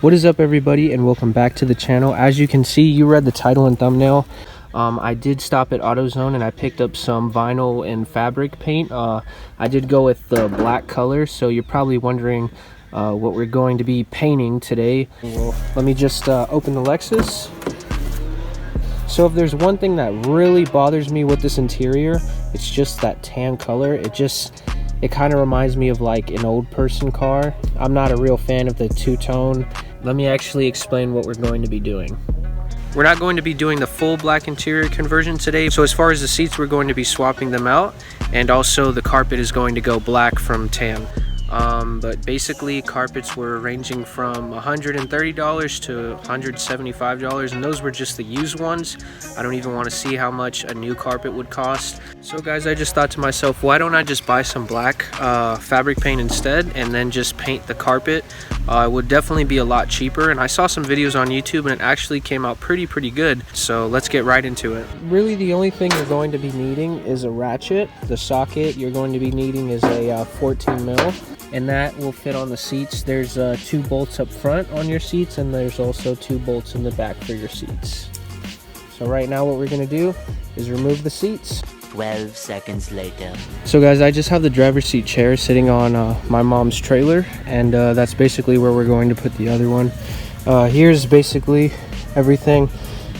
What is up, everybody, and welcome back to the channel. As you can see, you read the title and thumbnail. I did stop at AutoZone and I picked up some vinyl and fabric paint. I did go with the black color, so you're probably wondering what we're going to be painting today. Well, let me just open the Lexus. So if there's one thing that really bothers me with this interior, it's just that tan color. It kind of reminds me of like an old person car. I'm not a real fan of the two-tone. Let me actually explain what we're going to be doing. We're not going to be doing the full black interior conversion today. So as far as the seats, we're going to be swapping them out, and also the carpet is going to go black from tan. But basically carpets were ranging from $130 to $175, and those were just the used ones. I don't even want to see how much a new carpet would cost. So guys, I just thought to myself, why don't I just buy some black fabric paint instead and then just paint the carpet? It would definitely be a lot cheaper, and I saw some videos on YouTube and it actually came out pretty good. So let's get right into it. Really the only thing you're going to be needing is a ratchet. The socket you're going to be needing is a 14 mil, and that will fit on the seats. There's 2 bolts up front on your seats, and there's also 2 bolts in the back for your seats. So right now what we're going to do is remove the seats. 12 seconds later. So guys, I just have the driver's seat chair sitting on my mom's trailer, and that's basically where we're going to put the other one. Here's basically everything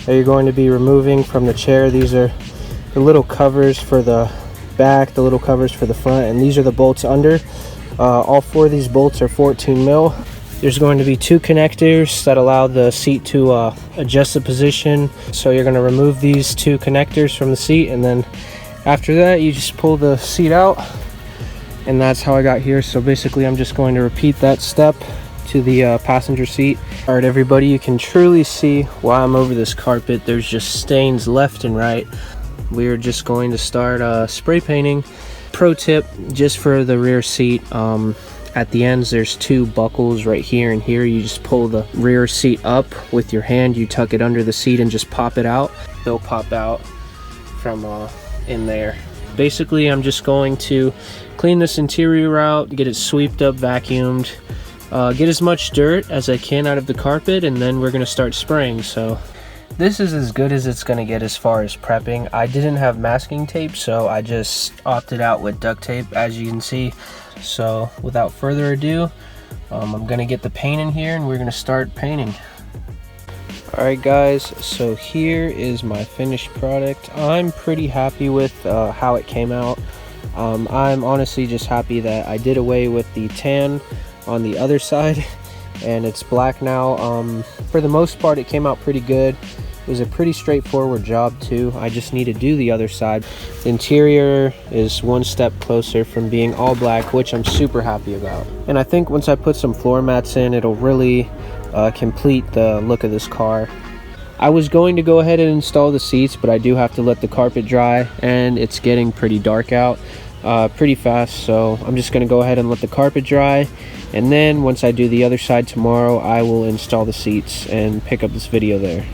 that you're going to be removing from the chair. These are the little covers for the back, the little covers for the front, and these are the bolts under. All 4 of these bolts are 14 mil. There's going to be 2 connectors that allow the seat to adjust the position. So you're going to remove these 2 connectors from the seat, and then after that you just pull the seat out, and that's how I got here. So basically I'm just going to repeat that step to the passenger seat. All right, everybody, you can truly see why I'm over this carpet. There's just stains left and right. We're just going to start spray painting. Pro tip, just for the rear seat, at the ends there's 2 buckles right here and here. You just pull the rear seat up with your hand, you tuck it under the seat and just pop it out. They'll pop out from in there. Basically I'm just going to clean this interior out, get it swept up, vacuumed, get as much dirt as I can out of the carpet, and then we're going to start spraying. So this is as good as it's going to get as far as prepping. I didn't have masking tape, so I just opted out with duct tape, as you can see. So without further ado, I'm going to get the paint in here and we're going to start painting. Alright guys, so here is my finished product. I'm pretty happy with how it came out. I'm honestly just happy that I did away with the tan on the other side and it's black now. For the most part it came out pretty good. It was a pretty straightforward job too. I just need to do the other side. The interior is one step closer from being all black, which I'm super happy about. And I think once I put some floor mats in, it'll really complete the look of this car. I was going to go ahead and install the seats, but I do have to let the carpet dry, and it's getting pretty dark out pretty fast, so I'm just going to go ahead and let the carpet dry, and then once I do the other side tomorrow, I will install the seats and pick up this video there.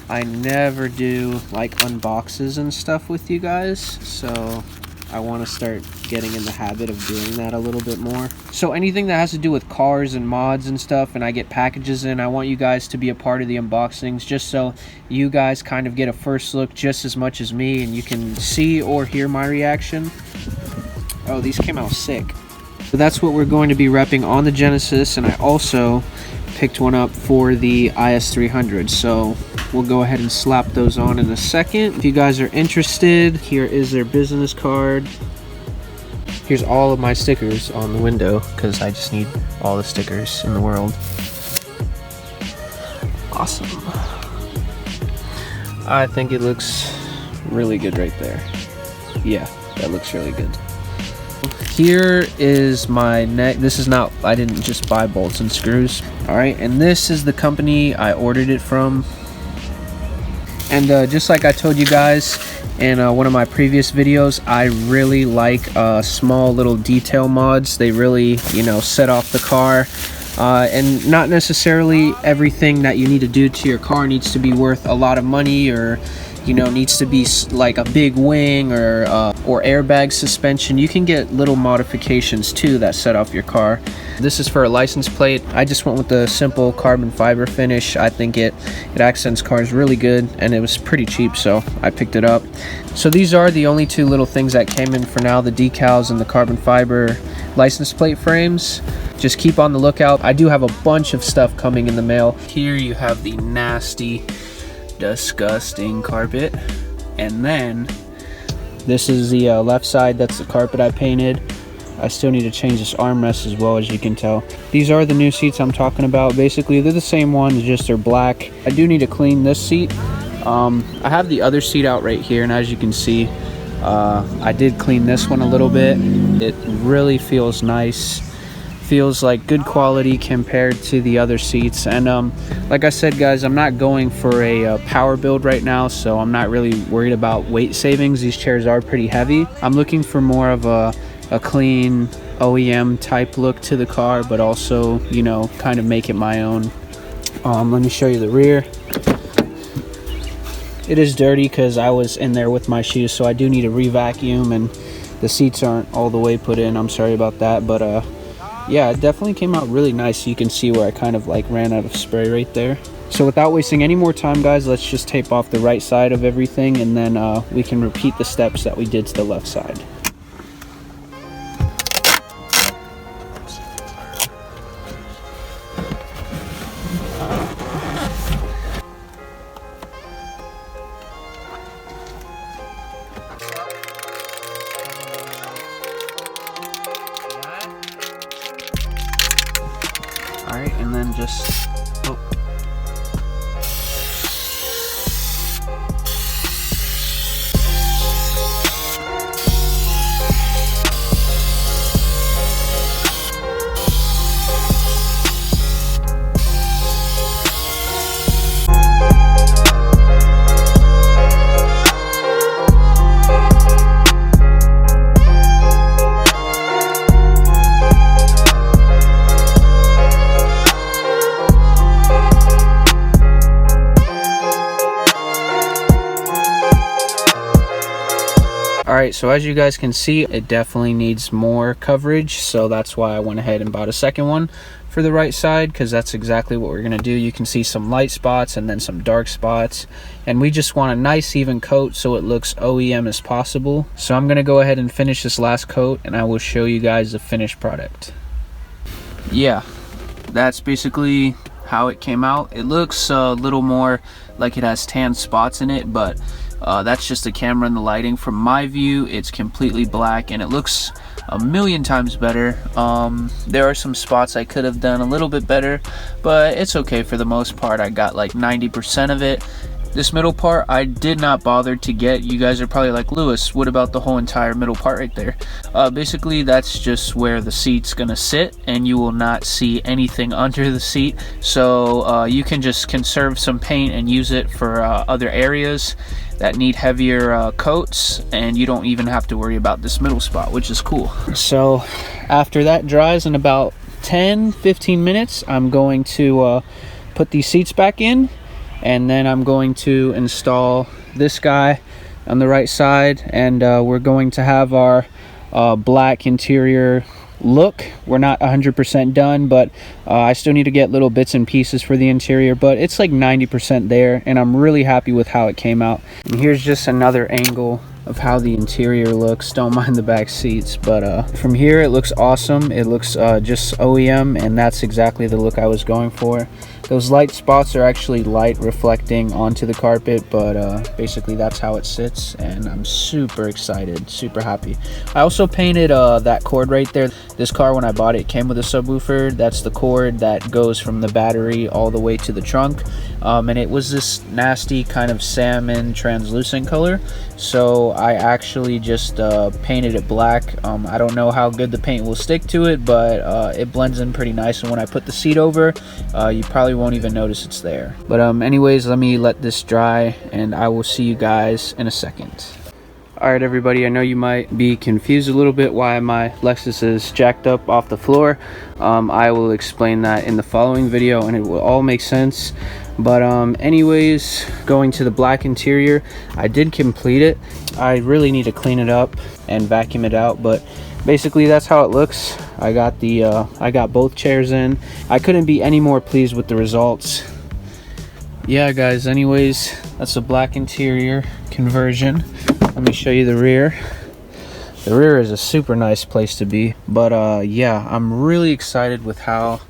I never do like unboxes and stuff with you guys, so I want to start getting in the habit of doing that a little bit more. So anything that has to do with cars and mods and stuff, and I get packages in, I want you guys to be a part of the unboxings, just so you guys kind of get a first look just as much as me, and you can see or hear my reaction. Oh, these came out sick. So that's what we're going to be repping on the Genesis, and I also picked one up for the IS300, so we'll go ahead and slap those on in a second. If you guys are interested, here is their business card. Here's all of my stickers on the window, because I just need all the stickers in the world. Awesome. I think it looks really good right there. Yeah, that looks really good. Here is my neck. This is not, I didn't just buy bolts and screws. Alright, and this is the company I ordered it from. And just like I told you guys in one of my previous videos, I really like small little detail mods. They really, you know, set off the car. And not necessarily everything that you need to do to your car needs to be worth a lot of money, or you know, needs to be like a big wing or airbag suspension, you can get little modifications too that set off your car. This is for a license plate. I just went with the simple carbon fiber finish. I think it accents cars really good, and it was pretty cheap, so I picked it up. So these are the only two little things that came in for now, the decals and the carbon fiber license plate frames. Just keep on the lookout. I do have a bunch of stuff coming in the mail. Here you have the nasty, disgusting carpet, and then this is the left side. That's the carpet I painted. I still need to change this armrest as well, as you can tell. These are the new seats I'm talking about. Basically, they're the same ones, just they're black. I do need to clean this seat. I have the other seat out right here, and as you can see, I did clean this one a little bit. It really feels nice. Feels like good quality compared to the other seats. And like I said, guys, I'm not going for a power build right now, so I'm not really worried about weight savings. These chairs are pretty heavy. I'm looking for more of a clean OEM type look to the car, but also, you know, kind of make it my own. Let me show you the rear. It is dirty because I was in there with my shoes, so I do need to re-vacuum, and the seats aren't all the way put in. I'm sorry about that, but yeah, it definitely came out really nice. You can see where I kind of like ran out of spray right there. So without wasting any more time, guys, let's just tape off the right side of everything, and then we can repeat the steps that we did to the left side. Alright, and then just, oh. Alright, so as you guys can see, it definitely needs more coverage, so that's why I went ahead and bought a second one for the right side, because that's exactly what we're going to do. You can see some light spots and then some dark spots, and we just want a nice even coat so it looks OEM as possible. So I'm going to go ahead and finish this last coat, and I will show you guys the finished product. Yeah, that's basically how it came out. It looks a little more like it has tan spots in it, but that's just the camera and the lighting. From my view, it's completely black, and it looks a million times better. There are some spots I could have done a little bit better, but it's okay for the most part. I got like 90% of it. This middle part I did not bother to get. You guys are probably like, Lewis, what about the whole entire middle part right there? Basically, that's just where the seat's gonna sit, and you will not see anything under the seat. So you can just conserve some paint and use it for other areas that need heavier coats, and you don't even have to worry about this middle spot, which is cool. So after that dries in about 10-15 minutes, I'm going to put these seats back in, and then I'm going to install this guy on the right side, and we're going to have our black interior look. We're not 100% done, but I still need to get little bits and pieces for the interior, but it's like 90% there, and I'm really happy with how it came out. And here's just another angle of how the interior looks. Don't mind the back seats, but from here it looks awesome. It looks just OEM, and that's exactly the look I was going for. Those light spots are actually light reflecting onto the carpet, but basically that's how it sits, and I'm super excited, super happy. I also painted that cord right there. This car, when I bought it, came with a subwoofer. That's the cord that goes from the battery all the way to the trunk, and it was this nasty kind of salmon translucent color, so I actually just painted it black. I don't know how good the paint will stick to it, but it blends in pretty nice, and when I put the seat over, you probably won't even notice it's there. But anyways, let me let this dry, and I will see you guys in a second. Alright everybody, I know you might be confused a little bit why my Lexus is jacked up off the floor. I will explain that in the following video, and it will all make sense. But anyways, going to the black interior, I did complete it. I really need to clean it up and vacuum it out, but basically that's how it looks. I got both chairs in. I couldn't be any more pleased with the results. Yeah guys, anyways, that's a black interior conversion. Let me show you the rear. The rear is a super nice place to be. But yeah, I'm really excited with how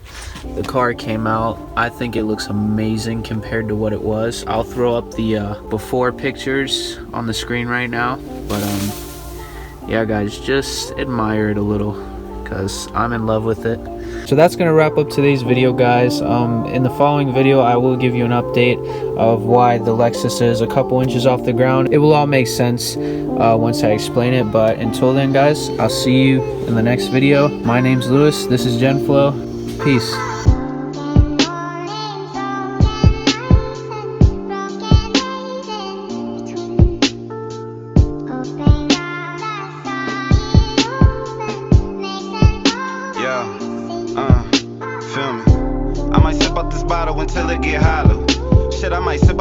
the car came out. I think it looks amazing compared to what it was. I'll throw up the before pictures on the screen right now. But yeah guys, just admire it a little because I'm in love with it. So that's gonna wrap up today's video, guys. In the following video, I will give you an update of why the Lexus is a couple inches off the ground. It will all make sense once I explain it, but until then guys, I'll see you in the next video. My name's Lewis, this is GenFlow. Peace. Feel me? I might sip out this bottle until it get hollow. Shit, I might sip out